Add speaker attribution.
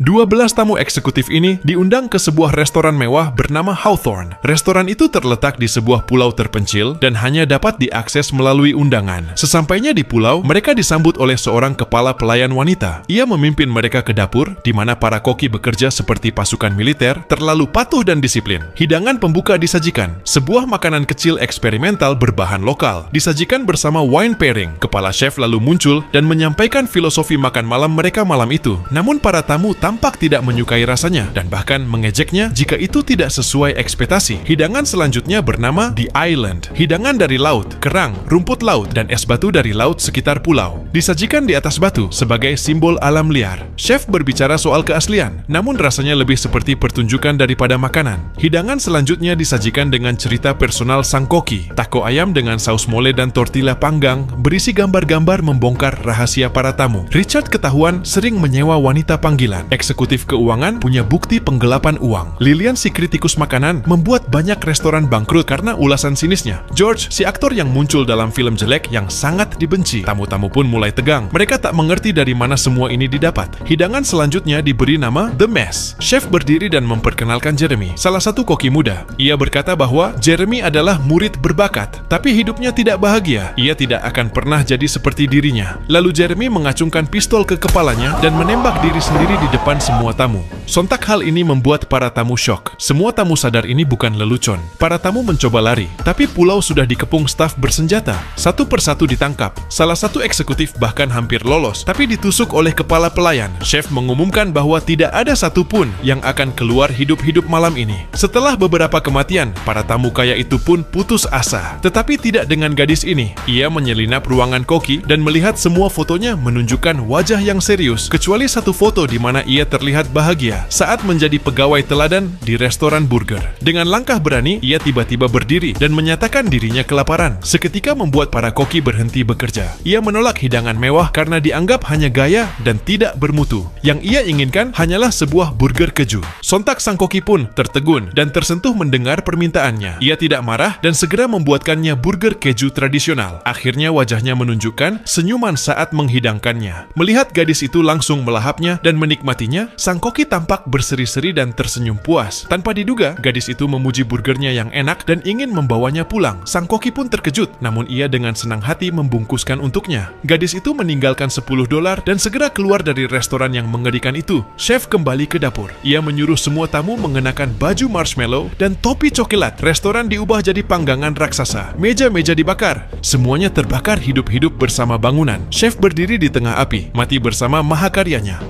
Speaker 1: 12 tamu eksekutif ini diundang ke sebuah restoran mewah bernama Hawthorne. Restoran itu terletak di sebuah pulau terpencil dan hanya dapat diakses melalui undangan. Sesampainya di pulau, mereka disambut oleh seorang kepala pelayan wanita. Ia memimpin mereka ke dapur, di mana para koki bekerja seperti pasukan militer, terlalu patuh dan disiplin. Hidangan pembuka disajikan. Sebuah makanan kecil eksperimental berbahan lokal. Disajikan bersama wine pairing. Kepala chef lalu muncul dan menyampaikan filosofi makan malam mereka malam itu. Namun para tamu tampak tidak menyukai rasanya dan bahkan mengejeknya jika itu tidak sesuai ekspektasi. Hidangan selanjutnya bernama The Island. Hidangan dari laut, kerang, rumput laut, dan es batu dari laut sekitar pulau. Disajikan di atas batu sebagai simbol alam liar. Chef berbicara soal keaslian, namun rasanya lebih seperti pertunjukan daripada makanan. Hidangan selanjutnya disajikan dengan cerita personal sang koki. Taco ayam dengan saus mole dan tortilla panggang berisi gambar-gambar membongkar rahasia para tamu. Richard ketahuan sering menyewa wanita panggilan. Eksekutif keuangan punya bukti penggelapan uang. Lillian, si kritikus makanan, membuat banyak restoran bangkrut karena ulasan sinisnya. George, si aktor yang muncul dalam film jelek yang sangat dibenci. Tamu-tamu pun mulai tegang. Mereka tak mengerti dari mana semua ini didapat. Hidangan selanjutnya diberi nama The Mess. Chef berdiri dan memperkenalkan Jeremy, salah satu koki muda. Ia berkata bahwa Jeremy adalah murid berbakat, tapi hidupnya tidak bahagia. Ia tidak akan pernah jadi seperti dirinya. Lalu Jeremy mengacungkan pistol ke kepalanya dan menembak diri sendiri di depan semua tamu. Sontak hal ini membuat para tamu syok. Semua tamu sadar ini bukan lelucon. Para tamu mencoba lari, tapi pulau sudah dikepung staf bersenjata. Satu persatu ditangkap. Salah satu eksekutif bahkan hampir lolos, tapi ditusuk oleh kepala pelayan. Chef mengumumkan bahwa tidak ada satupun yang akan keluar hidup-hidup malam ini. Setelah beberapa kematian, para tamu kaya itu pun putus asa. Tetapi tidak dengan gadis ini. Ia menyelinap ruangan koki dan melihat semua fotonya menunjukkan wajah yang serius, kecuali satu foto di mana ia terlihat bahagia saat menjadi pegawai teladan di restoran burger. Dengan langkah berani, ia tiba-tiba berdiri dan menyatakan dirinya kelaparan. Seketika membuat para koki berhenti bekerja. Ia menolak hidangan mewah karena dianggap hanya gaya dan tidak bermutu. Yang ia inginkan hanyalah sebuah burger keju. Sontak sang koki pun tertegun dan tersentuh mendengar permintaannya. Ia tidak marah dan segera membuatkannya burger keju tradisional. Akhirnya wajahnya menunjukkan senyuman saat menghidangkannya. Melihat gadis itu langsung melahapnya dan menikmatinya, sang koki tampak berseri-seri dan tersenyum puas. Tanpa diduga, gadis itu memuji burgernya yang enak dan ingin membawanya pulang. Sang koki pun terkejut, namun ia dengan senang hati membungkuskan untuknya. Gadis itu meninggalkan $10 dan segera keluar dari restoran yang mengerikan itu. Chef kembali ke dapur. Ia menyuruh semua tamu mengenakan baju marshmallow dan topi coklat. Restoran diubah jadi panggangan raksasa. Meja-meja dibakar. Semuanya terbakar hidup-hidup bersama bangunan. Chef berdiri di tengah api, mati bersama mahakaryanya.